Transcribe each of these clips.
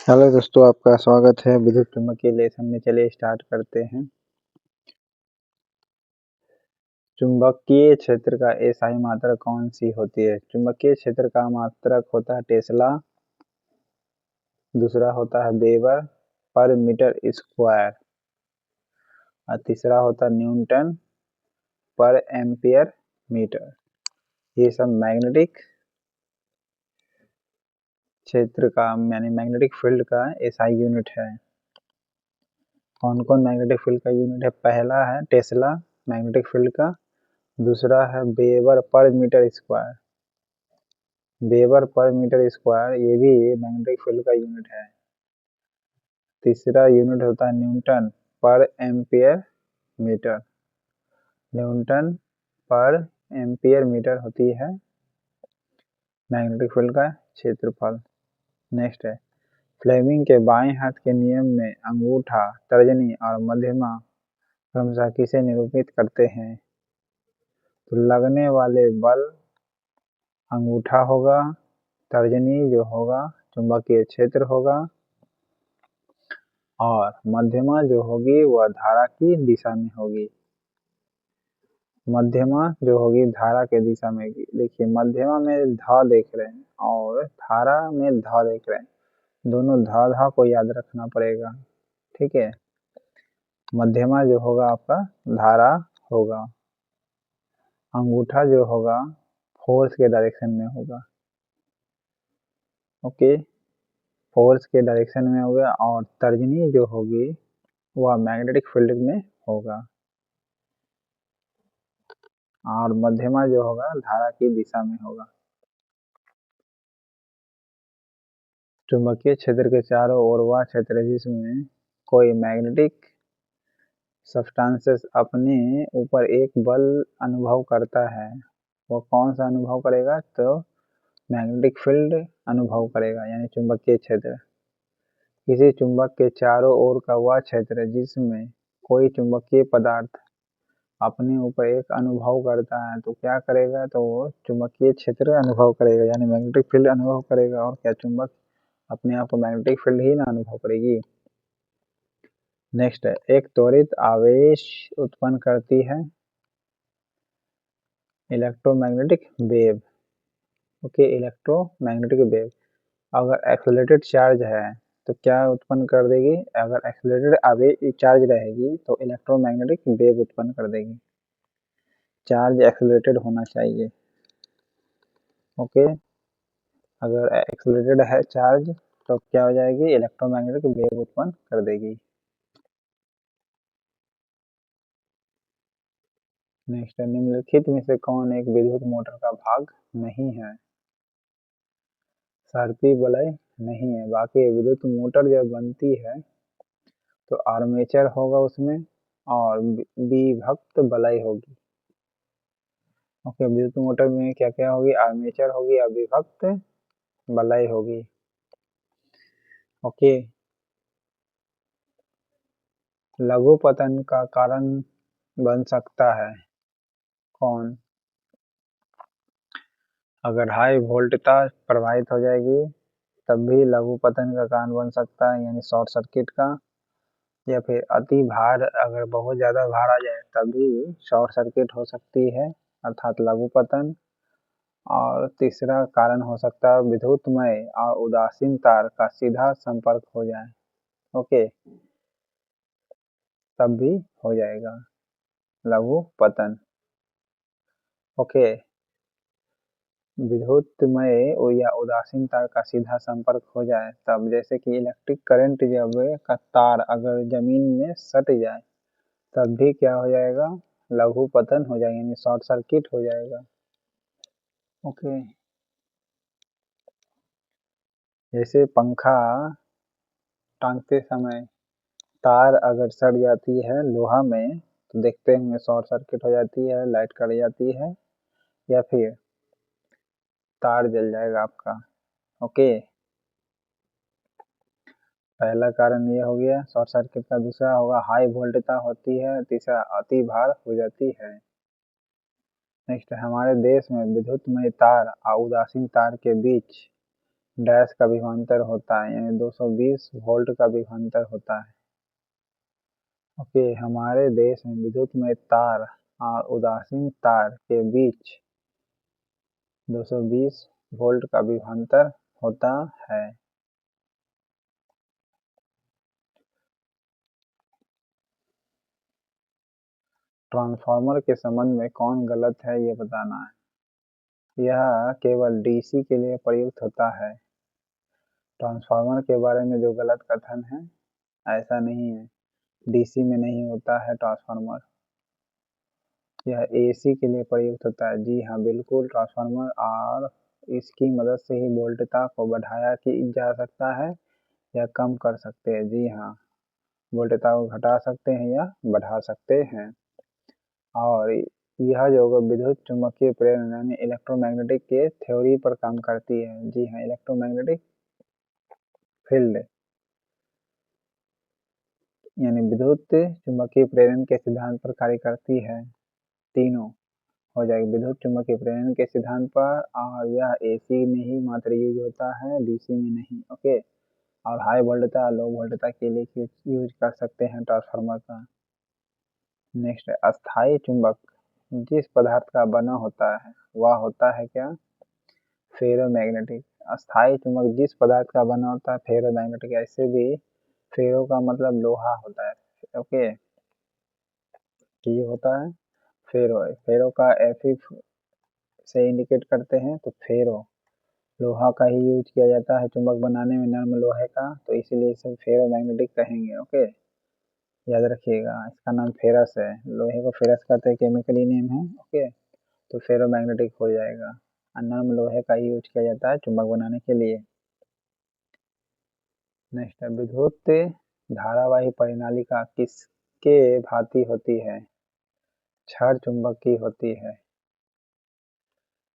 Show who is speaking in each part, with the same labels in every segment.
Speaker 1: Hello दोस्तों, आपका स्वागत है विद्युत चुम्बकीय लेसन में। चलिए स्टार्ट करते हैं। चुंबकीय क्षेत्र का एसआई मात्रक कौन सी होती है? चुंबकीय क्षेत्र का मात्रक होता है टेस्ला, दूसरा होता है वेबर पर मीटर स्क्वायर और तीसरा होता है न्यूटन पर एम्पियर मीटर। ये सब मैग्नेटिक क्षेत्र का यानी मैग्नेटिक फील्ड का एसआई यूनिट है। कौन कौन मैग्नेटिक फील्ड का यूनिट है? पहला है टेस्ला मैग्नेटिक फील्ड का, दूसरा है weber per metre square, weber per metre square ये भी मैग्नेटिक फील्ड का यूनिट है। तीसरा यूनिट होता है न्यूटन पर एम्पियर मीटर, न्यूटन पर एम्पियर मीटर होती है मैग्नेटिक फील्ड का क्षेत्रफल। नेक्स्ट है, फ्लेमिंग के बाएं हाथ के नियम में अंगूठा, तर्जनी और मध्यमा क्रमशः किसे निरूपित करते हैं? तो लगने वाले बल अंगूठा होगा, तर्जनी जो होगा चुंबकीय क्षेत्र होगा और मध्यमा जो होगी वह धारा की दिशा में होगी। मध्यमा जो होगी धारा के दिशा में होगी। देखिए मध्यमा में धा देख रहे हैं और धारा में धा देख रहे हैं, दोनों धा को याद रखना पड़ेगा। ठीक है, मध्यमा जो होगा आपका धारा होगा, अंगूठा जो होगा फोर्स के डायरेक्शन में होगा। ओके, फोर्स के डायरेक्शन में होगा और तर्जनी जो होगी वह मैग्नेटिक फील्ड में होगा और मध्यमा जो होगा धारा की दिशा में होगा। चुंबकीय क्षेत्र के चारों ओर वह क्षेत्र जिसमें कोई मैग्नेटिक सब्सटेंसेस अपने ऊपर एक बल अनुभव करता है, वो कौन सा अनुभव करेगा? तो मैग्नेटिक फील्ड अनुभव करेगा, यानी चुंबकीय क्षेत्र। किसी चुंबक के चारों ओर का वह क्षेत्र जिसमें कोई चुंबकीय पदार्थ अपने ऊपर एक अनुभव करता है तो क्या करेगा? तो वो चुंबकीय क्षेत्र अनुभव करेगा, यानी मैग्नेटिक फील्ड अनुभव करेगा। और क्या चुंबक अपने आप को मैग्नेटिक फील्ड ही ना अनुभव करेगी? नेक्स्ट है, एक त्वरित आवेश उत्पन्न करती है electromagnetic wave. Okay, electromagnetic wave अगर एक्सेलरेटेड चार्ज है तो क्या उत्पन्न कर देगी? अगर एक्सेलरेटेड आवेश चार्ज रहेगी तो इलेक्ट्रोमैग्नेटिक वेव उत्पन्न कर देगी। चार्ज एक्सेलरेटेड होना चाहिए। ओके, अगर एक्सेलरेटेड है चार्ज तो क्या हो जाएगी? इलेक्ट्रोमैग्नेटिक वेव उत्पन्न कर देगी। नेक्स्ट है, निम्नलिखित में से कौन एक विद्युत मोटर का भाग नहीं है? सर्पी वलय नहीं है। बाकी विद्युत मोटर जब बनती है तो आर्मेचर होगा उसमें और विभक्त वलय होगी। ओके, विद्युत मोटर में क्या क्या होगी? आर्मेचर होगी और विभक्त वलय होगी। ओके, लघु पतन का कारण बन सकता है कौन? अगर हाई वोल्टता प्रभावित हो जाएगी तब भी लघु पतन का कारण बन सकता है, यानी शॉर्ट सर्किट का। या फिर अति भार, अगर बहुत ज़्यादा भार आ जाए तब भी शॉर्ट सर्किट हो सकती है, अर्थात लघु पतन। और तीसरा कारण हो सकता है विद्युतमय और उदासीन तार का सीधा संपर्क हो जाए। ओके, तब भी हो जाएगा लघु पतन। ओके, विद्युतमय या उदासीन तार का सीधा संपर्क हो जाए तब, जैसे कि इलेक्ट्रिक करंट जब का तार अगर जमीन में सट जाए तब भी क्या हो जाएगा? लघु पतन हो जाएगा, यानी शॉर्ट सर्किट हो जाएगा। ओके, जैसे पंखा टांगते समय तार अगर सट जाती है लोहा में तो देखते हैं शॉर्ट सर्किट हो जाती है, लाइट कट जाती है या फिर तार जल जाएगा आपका। ओके, पहला कारण ये हो गया शॉर्ट सर्किट का, दूसरा होगा हाई वोल्टता होती है, तीसरा अति भार हो जाती है। नेक्स्ट, हमारे देश में विद्युतमय तार और उदासीन तार के बीच डैश का विभवांतर होता है, यानी 220 वोल्ट का विभवांतर होता है। ओके, हमारे देश में विद्युत में तार और उदासीन तार के बीच 220 वोल्ट का विभवांतर होता है। ट्रांसफार्मर के संबंध में कौन गलत है ये बताना है। यह केवल डीसी के लिए प्रयुक्त होता है। ट्रांसफार्मर के बारे में जो गलत कथन है, ऐसा नहीं है। डीसी में नहीं होता है ट्रांसफार्मर, यह एसी के लिए प्रयुक्त होता है। जी हाँ, बिल्कुल, ट्रांसफार्मर और इसकी मदद से ही वोल्टता को बढ़ाया की जा सकता है या कम कर सकते हैं। जी हाँ, वोल्टता को घटा सकते हैं या बढ़ा सकते हैं। और यह जो विद्युत चुम्बकीय प्रेरण यानी इलेक्ट्रोमैग्नेटिक के थ्योरी पर काम करती है। जी हाँ, इलेक्ट्रोमैग्नेटिक फील्ड यानी विद्युत चुम्बकीय प्रेरण के सिद्धांत पर कार्य करती है। तीनों हो जाएगी, विद्युत चुम्बकीय प्रेरण के सिद्धांत पर, और यह एसी में ही मात्र यूज होता है, डीसी में नहीं। ओके, और हाई वोल्टता लो वोल्टता के लिए यूज कर सकते हैं ट्रांसफार्मर का। नेक्स्ट है अस्थायी चुंबक जिस पदार्थ का बना होता है वह होता है क्या? फेरोमैग्नेटिक। अस्थायी चुंबक जिस पदार्थ का बना होता है फेरोमैग्नेटिक। ऐसे भी फेरो का मतलब लोहा होता है। ओके, ये होता है फेरो है। फेरो का एफी से इंडिकेट करते हैं, तो फेरो लोहा का ही यूज किया जाता है चुंबक बनाने में, नर्म लोहे का, तो इसीलिए इसे फेरोमैग्नेटिक कहेंगे। ओके, याद रखिएगा, इसका नाम फेरस है, लोहे को फेरस कहते हैं, केमिकली नेम है। ओके, तो फेरोमैग्नेटिक हो जाएगा। नर्म लोहे का यूज किया जाता है चुंबक बनाने के लिए। नेक्स्ट है विद्युत धारावाही परिनालिका किसके भांति होती है? क्षण चुंबक की होती है।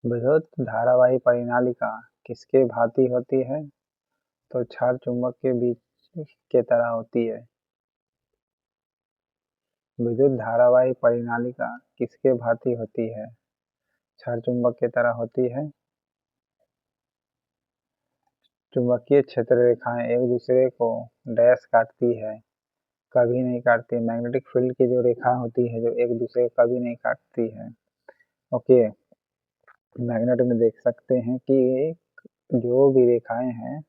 Speaker 1: विद्युत धारावाही परिनालिका किसके भांति होती है? तो क्षण चुंबक के बीच के तरह होती है। विद्युत धारावाही परिनालिका किसके भांति होती है? क्षण चुंबक की तरह होती है। चुंबकीय क्षेत्र रेखाएं एक दूसरे को डैश काटती है, कभी नहीं काटती। मैग्नेटिक फील्ड की जो रेखा होती है जो एक दूसरे को कभी नहीं काटती है। ओके, मैग्नेट में देख सकते हैं कि जो भी रेखाएं हैं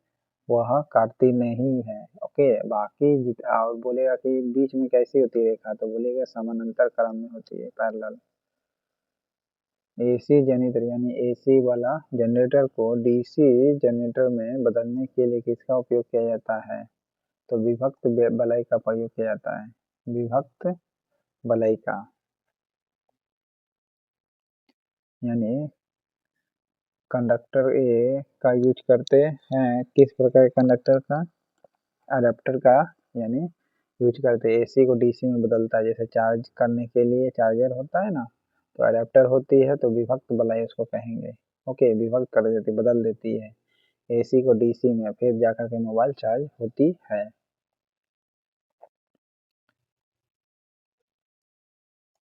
Speaker 1: वह काटती नहीं है। ओके, बाकी और बोलेगा कि बीच में कैसी होती है रेखा, तो बोलेगा समानांतर क्रम में होती है, पैरेलल। एसी जनरेटर यानी एसी वाला जनरेटर को डीसी जनरेटर में बदलने के लिए किसका उपयोग किया जाता है? तो विभक्त बलय का प्रयोग किया जाता है। विभक्त बलय का यानी कंडक्टर ए का यूज करते हैं। किस प्रकार के कंडक्टर का? अडेप्टर का, यानी यूज करते हैं। एसी को डीसी में बदलता है, जैसे चार्ज करने के लिए चार्जर होता है ना, तो अडेप्टर होती है, तो विभक्त बलय उसको कहेंगे। ओके, विभक्त कर देती, बदल देती है एसी को डीसी में, फिर जाकर के मोबाइल चार्ज होती है।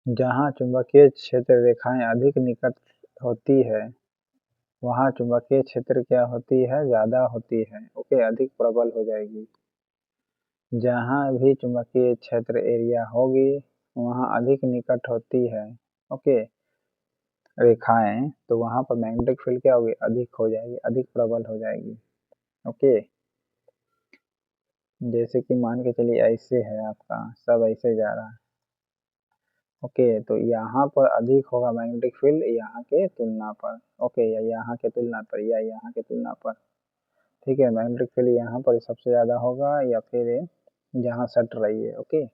Speaker 1: जहाँ चुंबकीय क्षेत्र रेखाएं अधिक निकट होती है वहाँ चुंबकीय क्षेत्र क्या होती है? ज्यादा होती है। ओके, अधिक प्रबल हो जाएगी। जहाँ भी चुंबकीय क्षेत्र एरिया होगी वहाँ अधिक निकट होती है, ओके, रेखाएं, तो वहाँ पर मैग्नेटिक फील्ड क्या होगी? अधिक हो जाएगी, अधिक प्रबल हो जाएगी। ओके, जैसे कि मान के चलिए ऐसे है, आपका सब ऐसे जा रहा है। ओके, तो यहाँ पर अधिक होगा मैग्नेटिक फील्ड यहाँ के तुलना पर। ओके, या यहाँ के तुलना पर, या यहाँ के तुलना पर। ठीक है, मैग्नेटिक फील्ड यहाँ पर सबसे ज्यादा होगा, या फिर जहाँ सट रही है। ओके,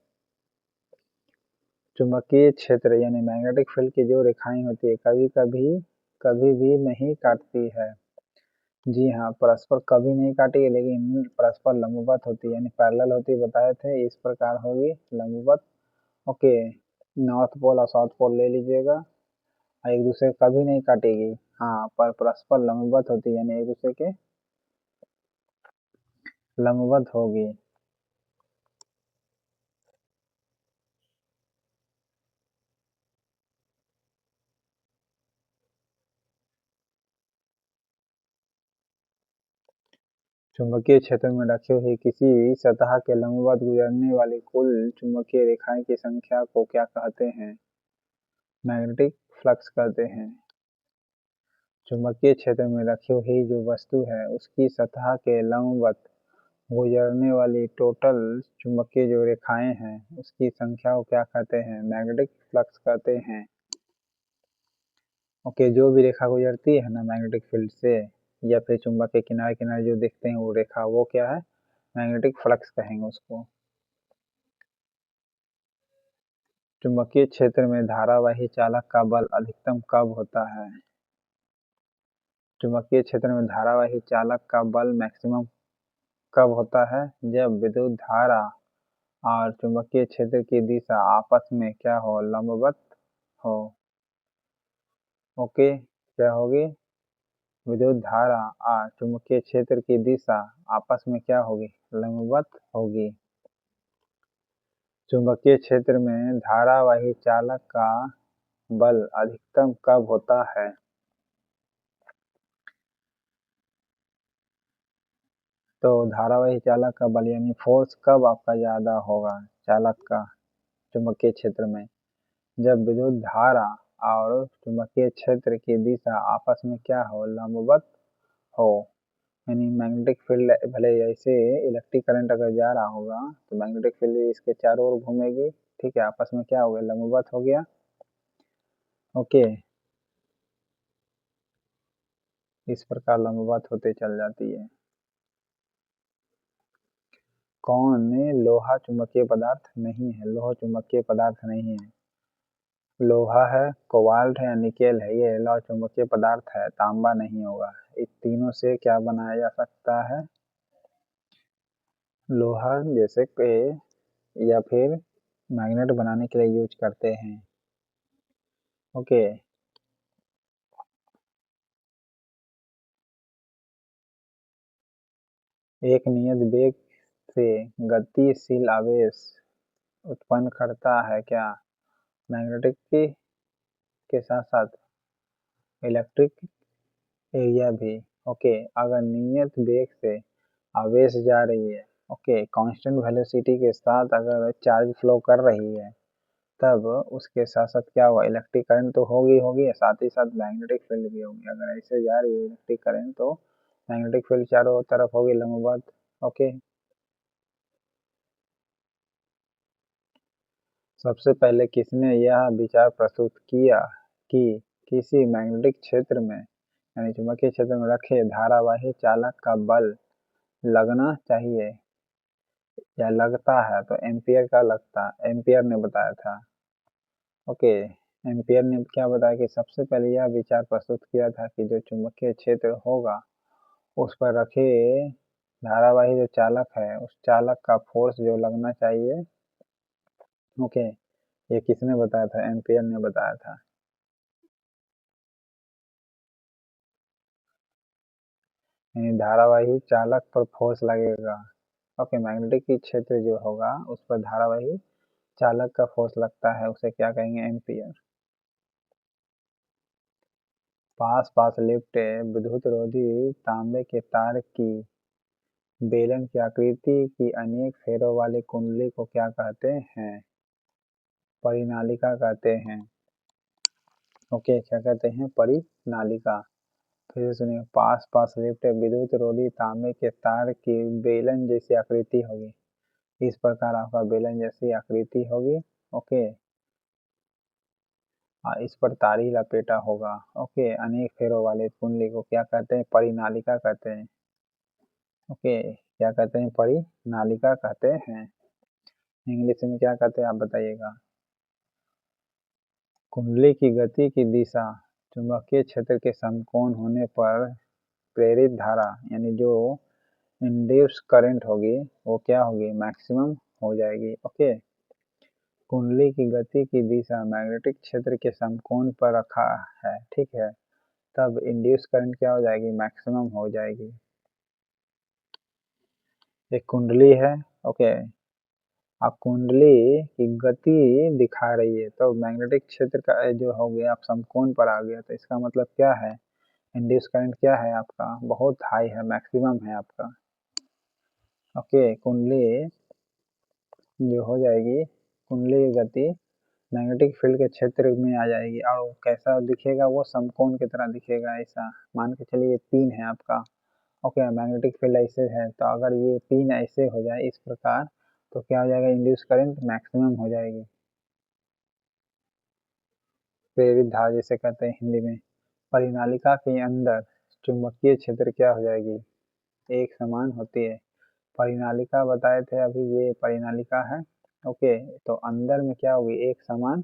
Speaker 1: चुंबकीय क्षेत्र यानी मैग्नेटिक फील्ड की जो रेखाएं होती है कभी भी नहीं काटती है। जी हाँ, परस्पर कभी नहीं काटेगी, लेकिन परस्पर लंबवत होती है, यानी पैरेलल होती है, बताए थे, इस प्रकार होगी लंबवत। ओके, नॉर्थ पोल और साउथ पोल ले लीजिएगा, और एक दूसरे को कभी नहीं काटेगी। हाँ, पर परस्पर लंबवत होती है, यानी एक दूसरे के लंबवत होगी। चुंबकीय क्षेत्र में रखी हुई किसी सतह के लंबवत गुजरने वाली कुल चुंबकीय रेखाएं की संख्या को क्या कहते हैं? मैग्नेटिक फ्लक्स कहते हैं। चुंबकीय क्षेत्र में रखी हुई जो वस्तु है उसकी सतह के लंबवत गुजरने वाली टोटल चुंबकीय जो रेखाएं हैं उसकी संख्या को क्या कहते हैं? मैग्नेटिक फ्लक्स कहते हैं। ओके, जो भी रेखा गुजरती है ना मैग्नेटिक फील्ड से या फिर चुंबक के किनारे किनारे जो देखते हैं वो रेखा, वो क्या है? मैग्नेटिक फ्लक्स कहेंगे उसको। चुंबकीय क्षेत्र में धारावाही चालक का बल अधिकतम कब होता है? चुंबकीय क्षेत्र में धारावाही चालक का बल मैक्सिमम कब होता है? जब विद्युत धारा और चुंबकीय क्षेत्र की दिशा आपस में क्या हो? लंबवत हो। ओके, क्या होगी? विद्युत धारा और चुंबकीय क्षेत्र की दिशा आपस में क्या होगी? लंबवत होगी। चुंबकीय क्षेत्र में धारावाही चालक का बल अधिकतम कब होता है? तो धारावाही चालक का बल यानी फोर्स कब आपका ज्यादा होगा चालक का चुंबकीय क्षेत्र में? जब विद्युत धारा और चुंबकीय क्षेत्र की दिशा आपस में क्या हो? लंबवत हो। यानी मैग्नेटिक फील्ड भले ऐसे इलेक्ट्रिक करंट अगर जा रहा होगा तो मैग्नेटिक फील्ड इसके चारों ओर घूमेगी, ठीक है, आपस में क्या हो गया? लंबवत हो गया। ओके, इस प्रकार लंबवत होते चल जाती है। कौन लोहा चुंबकीय पदार्थ नहीं है? लोहा चुंबकीय पदार्थ नहीं है। लोहा है, कोबाल्ट है, निकेल है, ये लौह चुंबकीय पदार्थ है। तांबा नहीं होगा। इन तीनों से क्या बनाया जा सकता है? लोहा जैसे कि या फिर मैग्नेट बनाने के लिए यूज करते हैं। ओके, एक नियत वेग से गतिशील आवेश उत्पन्न करता है क्या? मैग्नेटिक के साथ साथ इलेक्ट्रिक एरिया भी। ओके, अगर नियत वेग से आवेश जा रही है, ओके, कांस्टेंट वेलोसिटी के साथ अगर चार्ज फ्लो कर रही है तब उसके साथ साथ क्या हुआ? इलेक्ट्रिक करंट तो होगी होगी, साथ ही साथ मैग्नेटिक फील्ड भी होगी। अगर ऐसे जा रही है इलेक्ट्रिक करंट तो मैग्नेटिक फील्ड चारों तरफ होगी लंबवत। ओके, सबसे पहले किसने यह विचार प्रस्तुत किया कि किसी मैग्नेटिक क्षेत्र में यानी चुंबकीय क्षेत्र में रखे धारावाही चालक का बल लगना चाहिए या लगता है? तो एम्पियर का लगता, एम्पियर ने बताया था। ओके, एम्पियर ने क्या बताया कि सबसे पहले यह विचार प्रस्तुत किया था कि जो चुंबकीय क्षेत्र होगा उस पर रखे धारावाही जो चालक है उस चालक का फोर्स जो लगना चाहिए। ओके, ये किसने बताया था? एम्पियर ने बताया था। यानी धारावाही चालक पर फोर्स लगेगा। ओके, मैग्नेटिक क्षेत्र जो होगा उस पर धारावाही चालक का फोर्स लगता है, उसे क्या कहेंगे? एम्पियर। पास पास लिपटे विद्युत रोधी तांबे के तार की बेलन की आकृति की अनेक फेरों वाली कुंडली को क्या कहते हैं? परिनालिका कहते हैं। ओके, क्या कहते हैं? परिनालिका। फिर से सुनिए, पास पास लिपटे विद्युत रोधी तांबे के तार की बेलन जैसी आकृति होगी। इस प्रकार आपका बेलन जैसी आकृति होगी। ओके, इस पर तारी लपेटा होगा। ओके, अनेक फेरों वाले कुंडली को क्या कहते हैं? परिनालिका कहते हैं। ओके, क्या कहते हैं? परिनालिका कहते हैं। इंग्लिश में क्या कहते हैं आप बताइएगा? कुंडली की गति की दिशा चुंबकीय क्षेत्र के समकोण होने पर प्रेरित धारा यानी जो इंड्यूस करंट होगी वो क्या होगी? मैक्सिमम हो जाएगी। ओके, कुंडली की गति की दिशा मैग्नेटिक क्षेत्र के समकोण पर रखा है, ठीक है, तब इंड्यूस करंट क्या हो जाएगी? मैक्सिमम हो जाएगी। एक कुंडली है, ओके, आप कुंडली की गति दिखा रही है तो मैग्नेटिक क्षेत्र का जो हो गया आप समकोण पर आ गया, तो इसका मतलब क्या है? इंड्यूस करंट क्या है आपका? बहुत हाई है, मैक्सिमम है आपका। ओके, कुंडली जो हो जाएगी, कुंडली की गति मैग्नेटिक फील्ड के क्षेत्र में आ जाएगी और वो कैसा दिखेगा, वो समकोण की तरह दिखेगा। ऐसा मान के चलिए पिन है आपका, ओके, मैग्नेटिक फील्ड ऐसे है, तो अगर ये पिन ऐसे हो जाए इस प्रकार, तो क्या हो जाएगा, इंड्यूस करंट मैक्सिमम हो जाएगी। प्रेरित धारा जिसे कहते हैं हिंदी में। परिनालिका के अंदर चुंबकीय क्षेत्र क्या हो जाएगी, एक समान होती है। परिनालिका बताए थे अभी, ये परिनालिका है, ओके, तो अंदर में क्या होगी, एक समान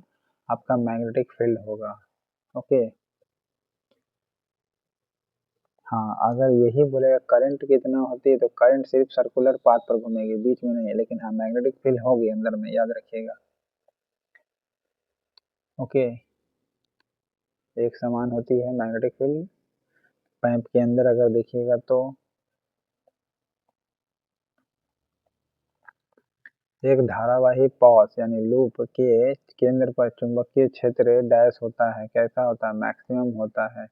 Speaker 1: आपका मैग्नेटिक फील्ड होगा। ओके, हाँ, अगर यही बोलेगा करंट कितना होती है, तो करंट सिर्फ सर्कुलर पाथ पर घूमेगी, बीच में नहीं, लेकिन हाँ मैग्नेटिक फील्ड होगी अंदर में, याद रखिएगा। ओके, एक समान होती है मैग्नेटिक फील्ड। पाइप के अंदर अगर देखिएगा तो एक धारावाही पॉस यानी लूप के केंद्र पर चुंबकीय क्षेत्र डैश होता है, कैसा होता है, मैक्सिमम होता है।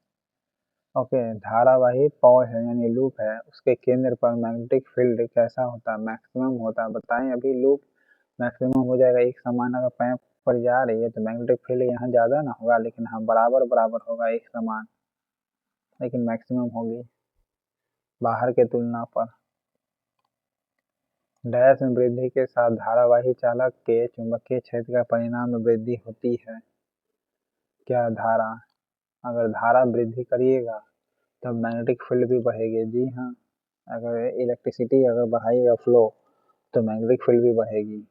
Speaker 1: ओके, धारावाही पॉस है यानी लूप है, उसके केंद्र पर मैग्नेटिक फील्ड कैसा होता है, मैक्सिमम होता है। बताएं अभी लूप मैक्सिमम हो जाएगा, एक समान अगर पैप पर जा रही है तो मैग्नेटिक फील्ड यहाँ ज्यादा ना होगा, लेकिन हाँ बराबर बराबर होगा एक समान, लेकिन मैक्सिमम होगी बाहर के तुलना पर। डैश में वृद्धि के साथ धारावाही चालक के चुंबकीय क्षेत्र का परिणाम में वृद्धि होती है। क्या धारा, अगर धारा वृद्धि करिएगा तब मैग्नेटिक फील्ड भी बढ़ेगी। जी हाँ, अगर इलेक्ट्रिसिटी अगर बढ़ाइएगा फ्लो, तो मैग्नेटिक फील्ड भी बढ़ेगी।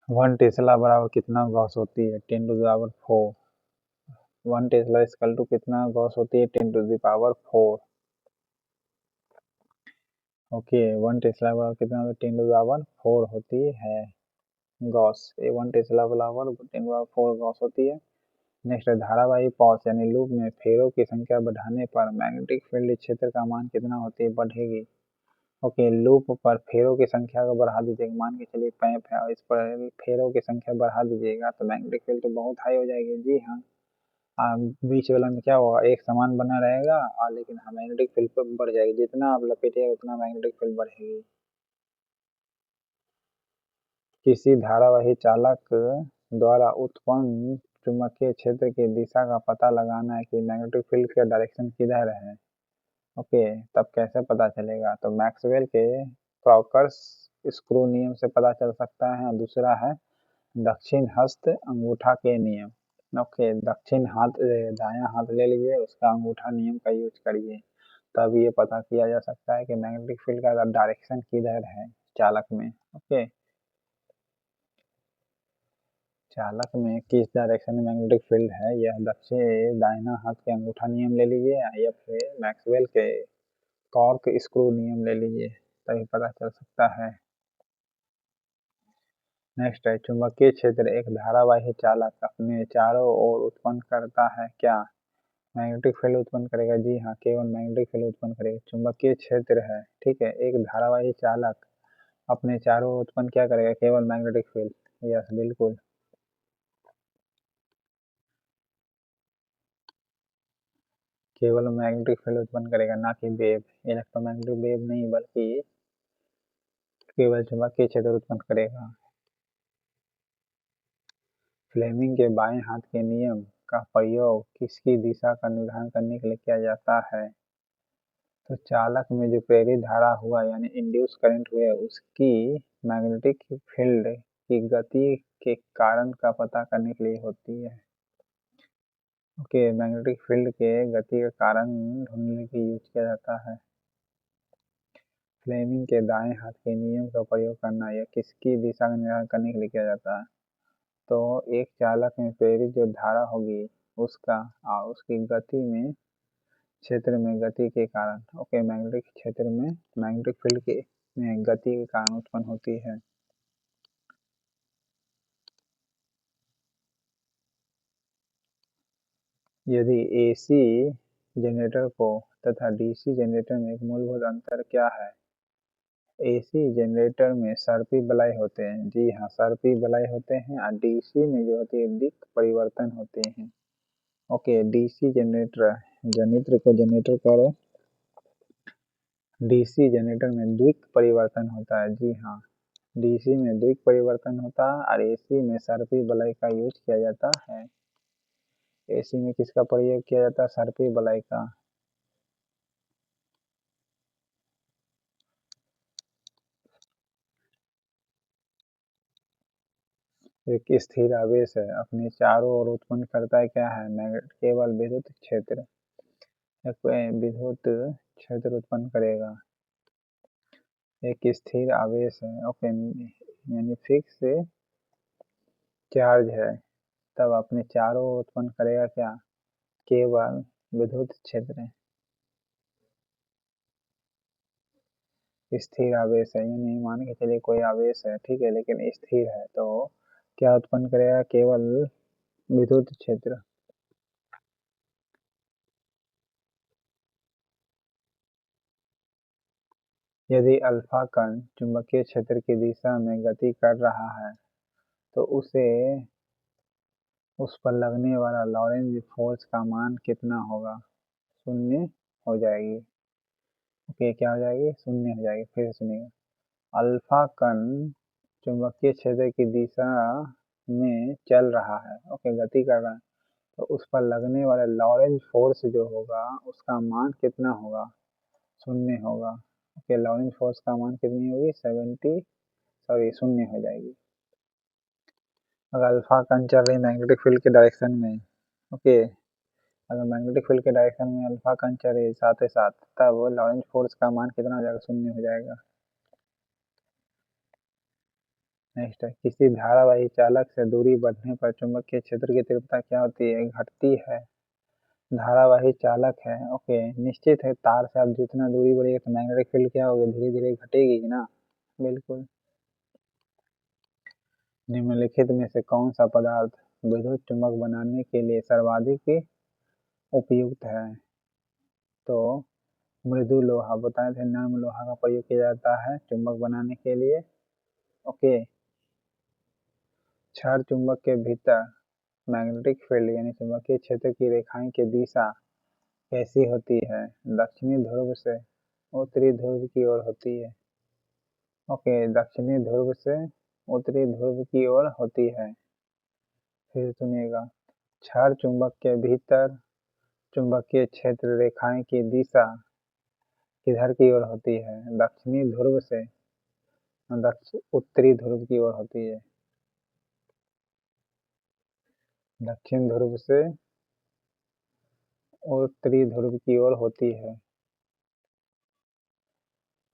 Speaker 1: 1 टेस्ला बराबर कितना गॉस होती है, 10⁴। 1 टेस्ला इक्वल टू कितना गॉस होती है, 10⁴। ओके, 1 टेस्ला बराबर कितना, 10⁴ होती है गॉस। 1 टेस्ला बराबर 10⁴ गॉस होती है। नेक्स्ट है धारावाही पॉस यानी लूप में फेरों की संख्या बढ़ाने पर मैग्नेटिक फील्ड क्षेत्र का मान कितना होती है, बढ़ेगी। ओके, लूप पर फेरों की संख्या को बढ़ा दीजिएगा, मान के चलिए पैप है और इस पर फेरों की संख्या बढ़ा दीजिएगा तो मैग्नेटिक फील्ड तो बहुत हाई हो जाएगी। जी हाँ, बीच वाला में क्या होगा, एक समान बना रहेगा और लेकिन हाँ मैग्नेटिक फील्ड पर बढ़ जाएगी, जितना आप लपेटिएगा उतना मैग्नेटिक फील्ड बढ़ेगी। किसी धारावाही चालक द्वारा उत्पन्न चुंबकीय क्षेत्र की दिशा का पता लगाना है कि मैग्नेटिक फील्ड का डायरेक्शन किधर है। ओके, तब कैसे पता चलेगा, तो मैक्सवेल के क्रॉकर्स स्क्रू नियम से पता चल सकता है। दूसरा है दक्षिण हस्त अंगूठा के नियम। ओके, दक्षिण हाथ दायां हाथ ले लीजिए, उसका अंगूठा नियम का यूज करिए, तब ये पता किया जा सकता है कि मैग्नेटिक फील्ड का डायरेक्शन किधर है चालक में। ओके, चालक में किस डायरेक्शन में मैग्नेटिक फील्ड है, यह दक्षिण दाहिना हाथ के अंगूठा नियम ले लीजिए या फिर मैक्सवेल के कॉर्क स्क्रू नियम ले लीजिए, तभी पता चल सकता है। नेक्स्ट है चुंबकीय क्षेत्र एक धारावाही चालक अपने चारों ओर उत्पन्न करता है, क्या मैग्नेटिक फील्ड उत्पन्न करेगा। जी हाँ, केवल मैग्नेटिक फील्ड उत्पन्न करेगा। चुंबकीय क्षेत्र है, ठीक है, एक धारावाही चालक अपने चारों ओर उत्पन्न क्या करेगा, केवल मैग्नेटिक फील्ड। यस, बिल्कुल, केवल मैग्नेटिक फील्ड उत्पन्न करेगा, ना कि वेव, इलेक्ट्रोमैग्नेटिक वेव नहीं, बल्कि केवल चुंबकीय क्षेत्र उत्पन्न करेगा। फ्लेमिंग के बाएं हाथ के नियम का प्रयोग किसकी दिशा का निर्धारण करने के लिए किया जाता है, तो चालक में जो प्रेरित धारा हुआ यानी इंड्यूस करंट हुए, उसकी मैग्नेटिक फील्ड की गति के कारण का पता करने के लिए होती है। ओके, मैग्नेटिक फील्ड के गति के कारण ढूंढने के यूज किया जाता है। फ्लेमिंग के दाएं हाथ के नियम का प्रयोग करना यह किसकी दिशा का निर्धारण करने के लिए किया जाता है, तो एक चालक में प्रेरित जो धारा होगी उसका उसकी गति में क्षेत्र में गति के कारण, ओके, मैग्नेटिक क्षेत्र में मैग्नेटिक फील्ड के में गति के कारण उत्पन्न होती है। यदि एसी जनरेटर को तथा डीसी जनरेटर में एक मूलभूत अंतर क्या है, एसी जनरेटर में सर्पी बलाई होते हैं। जी हाँ, सर्पी बलाई होते हैं, और डीसी में जो होती है दिक् परिवर्तन होते हैं। ओके, डीसी जनरेटर, जनित्र को जनरेटर करो, डीसी जनरेटर में द्विक परिवर्तन होता है। जी हाँ, डीसी में द्विक परिवर्तन होता है और एसी में सर्पी बलय का यूज किया जाता है। एसी में किसका प्रयोग किया जाता है? सर्पी बलय का। एक स्थिर आवेश है, अपने चारों ओर उत्पन्न करता है क्या है? केवल विद्युत क्षेत्र। विद्युत क्षेत्र उत्पन्न करेगा। एक स्थिर आवेश है, ओके, यानी फिक्स चार्ज है, तब अपने चारों ओर उत्पन्न करेगा क्या? केवल विद्युत क्षेत्र। स्थिर आवेश है, यानी मान के चलिए कोई आवेश है, ठीक है, लेकिन स्थिर है, तो क्या उत्पन्न करेगा? केवल विद्युत क्षेत्र। यदि अल्फा कण चुंबकीय क्षेत्र की दिशा में गति कर रहा है तो उस पर लगने वाला लॉरेंज फोर्स का मान कितना होगा? शून्य हो जाएगी। ओके, क्या हो जाएगी? शून्य हो जाएगी। फिर सुनिएगा, अल्फा कण चुंबकीय क्षेत्र की दिशा में चल रहा है, ओके, गति कर रहा है, तो उस पर लगने वाला लॉरेंज फोर्स जो होगा उसका मान कितना होगा? शून्य होगा। ओके, लॉरेंज फोर्स का मान कितनी होगी? 70, सॉरी, शून्य हो जाएगी। अगर अल्फा कण चल रही मैग्नेटिक फील्ड के डायरेक्शन में, ओके, अगर मैग्नेटिक फील्ड के डायरेक्शन में अल्फा कण चल रही है साथ ही साथ, तब लॉरेंज फोर्स का मान कितना हो जाएगा? शून्य हो जाएगा। नेक्स्ट है, किसी धारावाही चालक से दूरी बढ़ने पर चुंबकीय क्षेत्र की तीव्रता क्या होती है? घटती है। धारावाही चालक है, ओके, निश्चित है, तार से आप जितना दूरी बढ़ेगी तो मैग्नेटिक फील्ड क्या होगी? धीरे धीरे घटेगी ना। बिल्कुल। निम्नलिखित में से कौन सा पदार्थ विद्युत चुंबक बनाने के लिए सर्वाधिक उपयुक्त है? तो मृदु लोहा, बताए थे, नर्म लोहा का प्रयोग किया जाता है चुंबक बनाने के लिए। ओके, छड़ चुंबक के भीतर मैग्नेटिक फील्ड यानी चुंबकीय क्षेत्र की रेखाएं की दिशा कैसी होती है? दक्षिणी ध्रुव से उत्तरी ध्रुव की ओर होती है। ओके, दक्षिणी ध्रुव से उत्तरी ध्रुव की ओर होती है। फिर सुनिएगा, छड़ चुंबक के भीतर चुंबकीय क्षेत्र रेखाएं की दिशा किधर की ओर होती है? दक्षिणी ध्रुव से उत्तरी ध्रुव की ओर होती है। दक्षिण ध्रुव से उत्तरी ध्रुव की ओर होती है।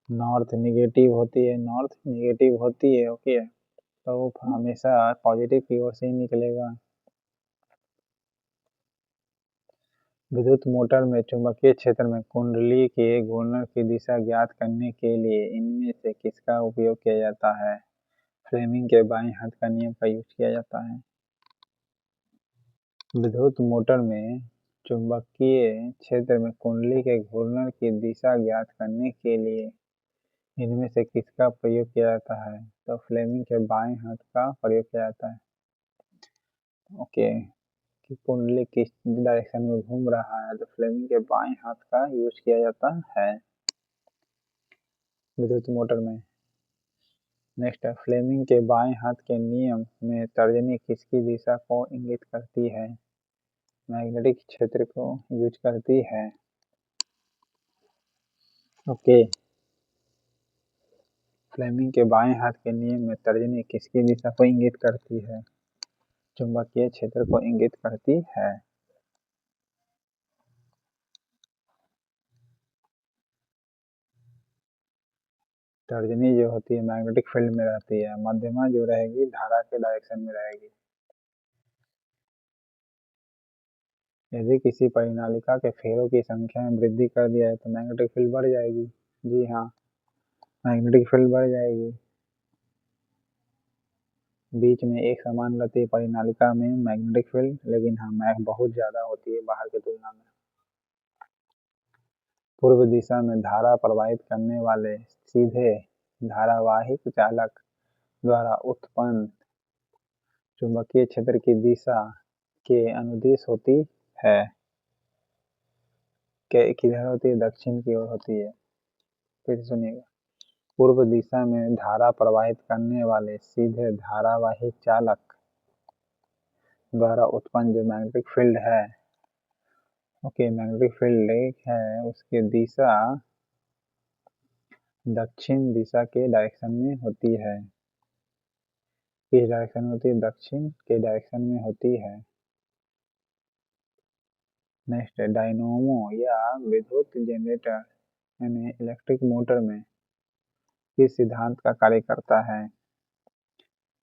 Speaker 1: नॉर्थ निगेटिव होती है, नॉर्थ निगेटिव होती है, ओके, तो वो हमेशा पॉजिटिव की ओर से ही निकलेगा। विद्युत मोटर में चुंबकीय क्षेत्र में कुंडली के घूर्णन की दिशा ज्ञात करने के लिए इनमें से किसका उपयोग किया जाता है? फ्लेमिंग के बाएं हाथ का नियम का यूज किया जाता है। विद्युत मोटर में चुंबकीय क्षेत्र में कुंडली के घूर्णन की दिशा ज्ञात करने के लिए इनमें से किसका प्रयोग किया जाता है? तो फ्लेमिंग के बाएं हाथ का प्रयोग किया जाता है। ओके, कि कुंडली किस डायरेक्शन में घूम रहा है तो फ्लेमिंग के बाएं हाथ का यूज किया जाता है विद्युत मोटर में। नेक्स्ट है, फ्लेमिंग के बाएं हाथ के नियम में तर्जनी किसकी दिशा को इंगित करती है? मैग्नेटिक क्षेत्र को यूज करती है। ओके, फ्लेमिंग के बाएं हाथ के नियम में तर्जनी किसकी दिशा को इंगित करती है? चुंबकीय क्षेत्र को इंगित करती है। तर्जनी जो होती है मैग्नेटिक फील्ड में रहती है, मध्यमा जो रहेगी धारा के डायरेक्शन में रहेगी। यदि किसी परिनालिका के फेरों की संख्या में वृद्धि कर दिया है तो मैग्नेटिक फील्ड बढ़ जाएगी। जी हाँ, मैग्नेटिक फील्ड बढ़ जाएगी। बीच में एक समान रहती है परिनालिका में मैग्नेटिक फील्ड, लेकिन हाँ मैग बहुत ज्यादा होती है बाहर की तुलना में। पूर्व दिशा में धारा प्रवाहित करने वाले सीधे धारावाहिक चालक द्वारा उत्पन्न चुंबकीय क्षेत्र की दिशा के अनुदिश होती है। किधर होती है? दक्षिण की ओर होती है। फिर सुनिएगा, पूर्व दिशा में धारा प्रवाहित करने वाले सीधे धारावाही चालक द्वारा उत्पन्न जो मैग्नेटिक फील्ड है, ओके, मैग्नेटिक फील्ड है उसकी दिशा दक्षिण दिशा के डायरेक्शन में होती है। किस डायरेक्शन में होती है? दक्षिण के डायरेक्शन में होती है। नेक्स्ट है, डायनोमो या विद्युत जनरेटर यानी इलेक्ट्रिक मोटर में किस सिद्धांत का कार्य करता है?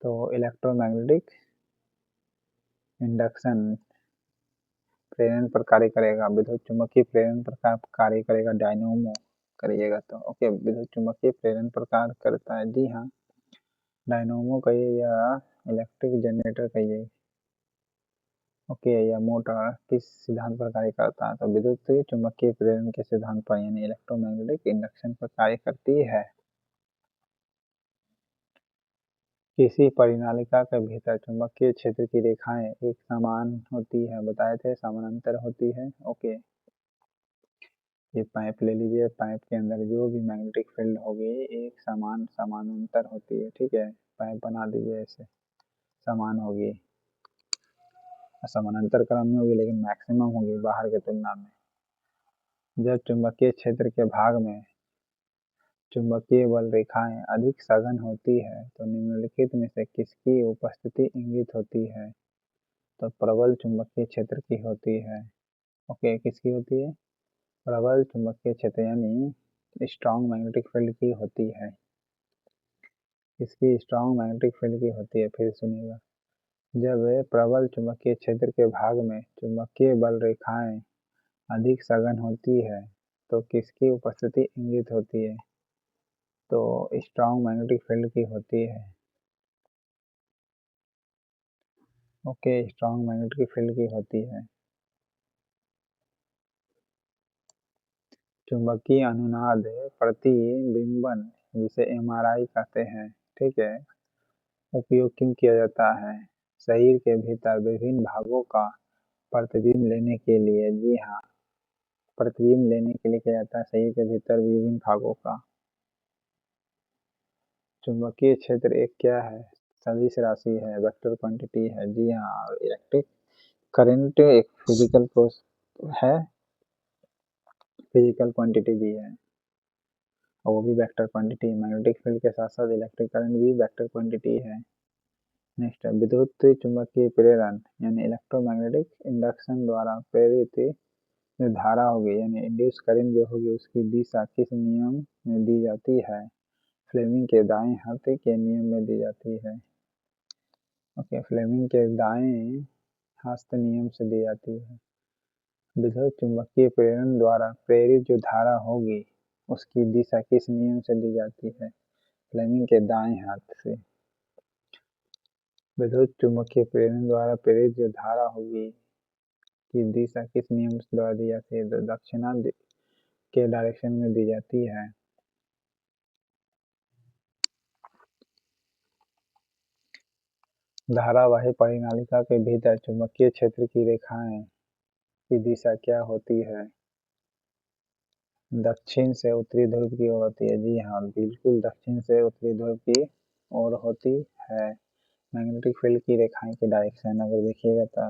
Speaker 1: तो इलेक्ट्रोमैग्नेटिक इंडक्शन प्रेरण पर कार्य करेगा, विद्युत चुंबकीय प्रेरण पर कार्य करेगा डायनोमो करिएगा तो। ओके, विद्युत चुंबकीय प्रेरण पर कार्य करता है, जी हाँ, डायनोमो कहिए या इलेक्ट्रिक जनरेटर कहिए, ओके, या मोटर किस सिद्धांत पर कार्य करता है? तो विद्युत चुंबकीय प्रेरण के सिद्धांत पर यानी इलेक्ट्रोमैग्नेटिक इंडक्शन पर कार्य करती है। किसी परिनालिका के भीतर चुंबकीय क्षेत्र की रेखाएं एक समान होती है, बताए थे समानांतर होती है। ओके, ये पाइप ले लीजिए, पाइप के अंदर जो भी मैग्नेटिक फील्ड होगी एक समानांतर होती है, ठीक है, पाइप बना दीजिए ऐसे, समान होगी, समानांतर क्रम में होगी लेकिन मैक्सिमम होगी बाहर की तुलना में। जब चुंबकीय क्षेत्र के भाग में चुंबकीय बल रेखाएं अधिक सघन होती है तो निम्नलिखित में से किसकी उपस्थिति इंगित होती है? तो प्रबल चुंबकीय क्षेत्र की होती है। ओके, किसकी होती है? प्रबल चुंबकीय क्षेत्र यानी स्ट्रॉन्ग मैग्नेटिक फील्ड की होती है। किसकी? स्ट्रॉन्ग मैग्नेटिक फील्ड की होती है। फिर सुनिएगा, जब प्रबल चुंबकीय क्षेत्र के भाग में चुंबकीय बल रेखाएं अधिक सघन होती है तो किसकी उपस्थिति इंगित होती है? तो स्ट्रॉन्ग मैग्नेटिक फील्ड की होती है। ओके, स्ट्रॉन्ग मैग्नेटिक फील्ड की होती है। चुंबकीय अनुनाद प्रतिबिंबन जिसे एमआरआई कहते हैं, ठीक है, उपयोग क्यों किया जाता है? शरीर के भीतर विभिन्न भागों का प्रतिबिंब लेने के लिए, जी हाँ, प्रतिबिंब लेने के लिए किया जाता है शरीर के भीतर विभिन्न भागों का। चुंबकीय क्षेत्र एक क्या है? सदिश राशि है, वेक्टर क्वांटिटी है, जी हाँ, और इलेक्ट्रिक करंट एक फिजिकल प्रोसेस है, फिजिकल क्वांटिटी भी है और वो भी वेक्टर क्वांटिटी। मैग्नेटिक फील्ड के साथ साथ इलेक्ट्रिक करंट भी वेक्टर क्वांटिटी है। नेक्स्ट है, विद्युत चुंबकीय प्रेरण यानी इलेक्ट्रोमैग्नेटिक इंडक्शन द्वारा प्रेरित जो धारा होगी यानी इंड्यूस करंट जो होगी उसकी दिशा किस नियम में दी जाती है? फ्लेमिंग के दाएं हाथ के नियम में दी जाती है। ओके, फ्लेमिंग के दाएं हस्त नियम से दी जाती है। विद्युत चुंबकीय प्रेरण द्वारा प्रेरित जो धारा होगी उसकी दिशा किस नियम से दी जाती है? फ्लेमिंग के दाएं हाथ से। विद्युत चुंबकीय प्रेरण द्वारा प्रेरित जो धारा होगी की दिशा किस नियम द्वारा दी जाती है? तो दक्षिणावर्त के डायरेक्शन में दी जाती है। धारावाही परिनालिका के भीतर चुंबकीय क्षेत्र की रेखाएं की दिशा क्या होती है? दक्षिण से उत्तरी ध्रुव की ओर होती है, जी हाँ, बिल्कुल दक्षिण से उत्तरी ध्रुव की ओर होती है। मैग्नेटिक फील्ड की रेखाएं की डायरेक्शन अगर देखिएगा तो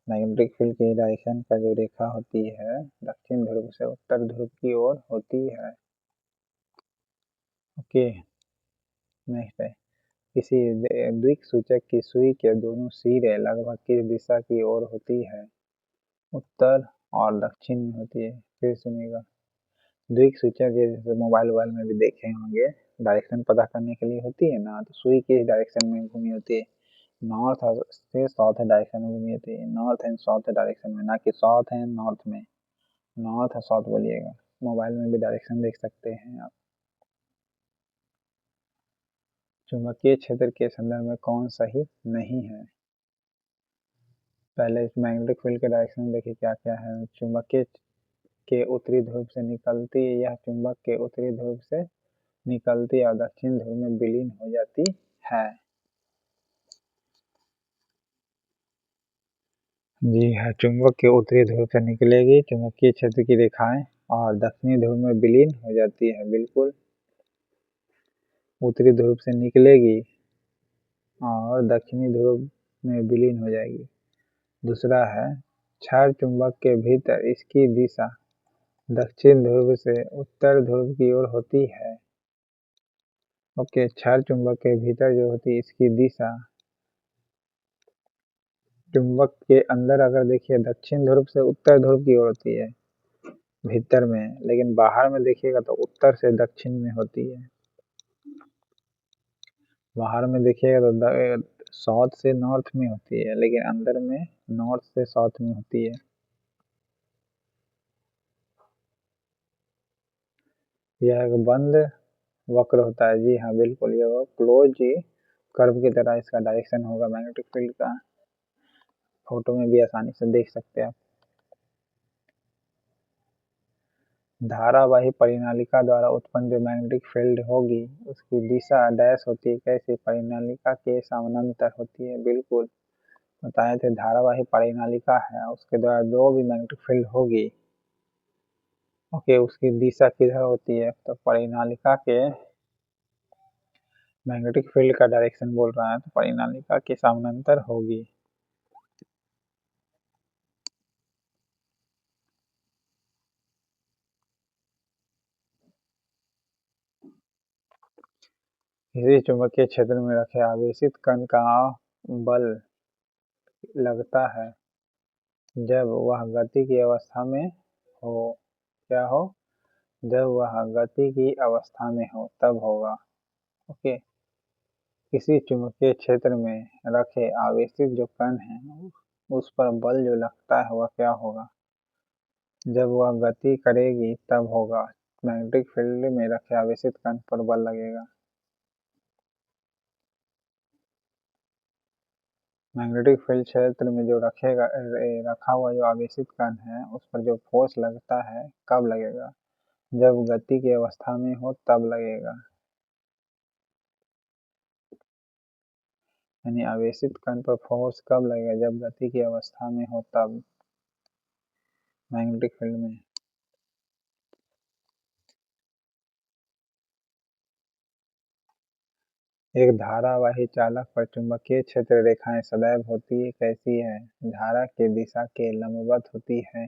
Speaker 1: मैग्नेटिक फील्ड की डायरेक्शन का जो रेखा होती है दक्षिण ध्रुव से उत्तर ध्रुव की ओर होती है। ओके, नेक्स्ट है, किसी द्विसूचक की सुई के दोनों सिरे लगभग किस दिशा की ओर होती है? उत्तर और दक्षिण में होती है। फिर सुनिएगा, द्विसूचक जैसे मोबाइल वोबाइल में भी देखे होंगे, डायरेक्शन पता करने के लिए होती है ना, तो सुई किस डायरेक्शन में घूमी होती है? नॉर्थ से साउथ डायरेक्शन में घूमी होती है, नॉर्थ एंड साउथ डायरेक्शन में, ना कि साउथ एंड नॉर्थ में। नॉर्थ और साउथ बोलिएगा, मोबाइल में भी डायरेक्शन देख सकते हैं आप। चुंबकीय क्षेत्र के संदर्भ में कौन सही नहीं है? पहले इस मैग्नेटिक फील्ड के डायरेक्शन देखिए क्या क्या है। चुंबकीय के उत्तरी ध्रुव से निकलती यह चुंबक के उत्तरी ध्रुव से निकलती और दक्षिण ध्रुव में विलीन हो जाती है। जी हाँ, चुंबक के उत्तरी ध्रुव से निकलेगी, चुंबकीय क्षेत्र की रेखाएं और दक्षिणी ध्रुव में विलीन हो जाती है, बिल्कुल उत्तरी ध्रुव से निकलेगी और दक्षिणी ध्रुव में विलीन हो जाएगी। दूसरा है क्षार चुंबक के भीतर इसकी दिशा दक्षिण ध्रुव से उत्तर ध्रुव की ओर होती है। ओके, क्षार चुंबक के भीतर जो होती है इसकी दिशा चुंबक के अंदर अगर देखिए दक्षिण ध्रुव से उत्तर ध्रुव की ओर होती है भीतर में, लेकिन बाहर में देखिएगा तो उत्तर से दक्षिण में होती है। बाहर में देखिएगा तो साउथ से नॉर्थ में होती है, लेकिन अंदर में नॉर्थ से साउथ में होती है। यह एक बंद वक्र होता है। जी हाँ, बिल्कुल, यह क्लोज कर्व की तरह इसका डायरेक्शन होगा मैग्नेटिक फील्ड का। फोटो में भी आसानी से देख सकते हैं आप। धारावाही परिनालिका द्वारा उत्पन्न जो मैग्नेटिक फील्ड होगी उसकी दिशा डैश होती है, कैसे? परिनालिका के समानांतर होती है, बिल्कुल बताए थे। धारावाही परिनालिका है, उसके द्वारा जो भी मैग्नेटिक फील्ड होगी ओके उसकी दिशा किधर होती है? तो परिनालिका के मैग्नेटिक फील्ड का डायरेक्शन बोल रहा है तो परिनालिका के समानांतर होगी। किसी चुंबकीय क्षेत्र में रखे आवेशित कण का बल लगता है जब वह गति की अवस्था में हो। क्या हो? जब वह गति की अवस्था में हो तब होगा। ओके, किसी चुंबकीय क्षेत्र में रखे आवेशित जो कण है उस पर बल जो लगता है वह क्या होगा? जब वह गति करेगी तब होगा। मैग्नेटिक फील्ड में रखे आवेशित कण पर बल लगेगा। मैग्नेटिक फील्ड क्षेत्र में जो रखा हुआ जो आवेशित कण है उस पर जो फोर्स लगता है कब लगेगा? जब गति की अवस्था में हो तब लगेगा। यानी आवेशित कण पर फोर्स कब लगेगा? जब गति की अवस्था में हो तब, मैग्नेटिक फील्ड में। एक धारावाही चालक पर चुंबकीय क्षेत्र रेखाएं सदैव होती है, कैसी है? धारा की दिशा के लंबवत होती है।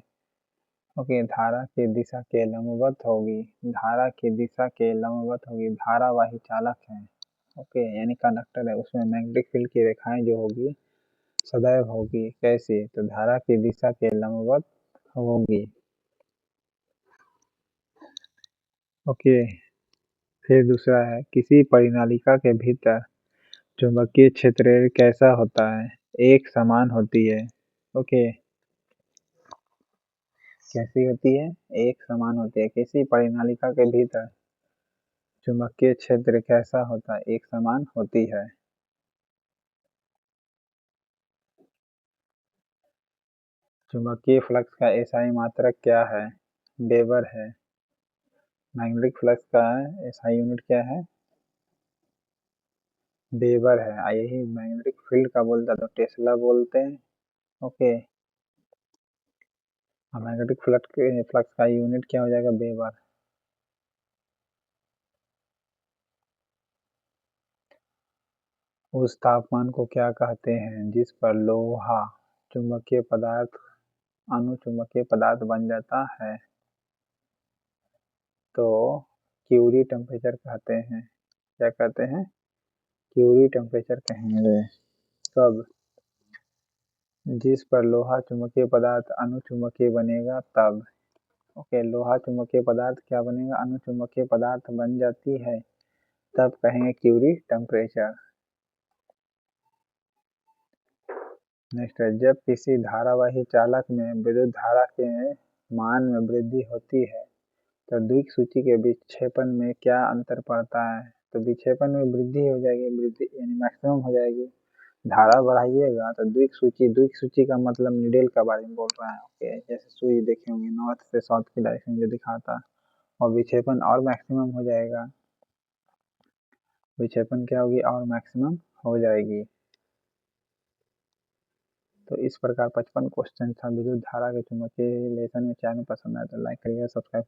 Speaker 1: ओके, धारा की दिशा के लंबवत होगी। धारा की दिशा के लंबवत होगी। धारावाही चालक है ओके यानी कंडक्टर है, उसमें मैग्नेटिक फील्ड की रेखाएं जो होगी सदैव होगी, कैसी? तो धारा की दिशा के लंबवत होगी। ओके, फिर दूसरा है किसी परिनालिका के भीतर चुंबकीय क्षेत्र कैसा होता है? एक समान होती है। ओके, कैसी होती है? एक समान होती है। किसी परिनालिका के भीतर चुंबकीय क्षेत्र कैसा होता है? एक समान होती है। चुंबकीय फ्लक्स का एसआई मात्रक क्या है? वेबर है। मैग्नेटिक फ्लक्स का एसआई यूनिट क्या है? वेबर है। यही मैग्नेटिक फील्ड का बोलता तो टेस्ला बोलते हैं। ओके, मैग्नेटिक फ्लक्स का यूनिट क्या हो जाएगा? वेबर। उस तापमान को क्या कहते हैं जिस पर लोहा चुंबकीय पदार्थ अनुचुंबकीय पदार्थ बन जाता है? तो क्यूरी टेम्परेचर कहते हैं। क्या कहते हैं? क्यूरी टेम्परेचर कहेंगे। कब? जिस पर लोहा चुंबकीय पदार्थ अनुचुंबकीय बनेगा तब। ओके, लोहा चुंबकीय पदार्थ क्या बनेगा? अनुचुंबकीय पदार्थ बन जाती है तब कहेंगे क्यूरी टेम्परेचर। नेक्स्ट है जब किसी धारावाही चालक में विद्युत धारा के मान में वृद्धि होती है तो द्विक सूची के विक्षेपण में क्या अंतर पड़ता है? तो विक्षेपण में वृद्धि हो जाएगी, वृद्धि यानी मैक्सिमम हो जाएगी। धारा बढ़ाइएगा तो द्विक सूची का मतलब नीडल के बारे में बोल रहा है। ओके, जैसे सुई देखे होंगे नॉर्थ से साउथ की डायरेक्शन जो दिखाता, और विक्षेपण और मैक्सिमम हो जाएगा। विक्षेपण क्या होगी? और मैक्सिमम हो जाएगी। तो इस प्रकार 55 क्वेश्चन था विद्युत धारा के चुंबकीय रिलेशन में। चैनल पसंद आए तो लाइक करिएगा, सब्सक्राइब करिएगा।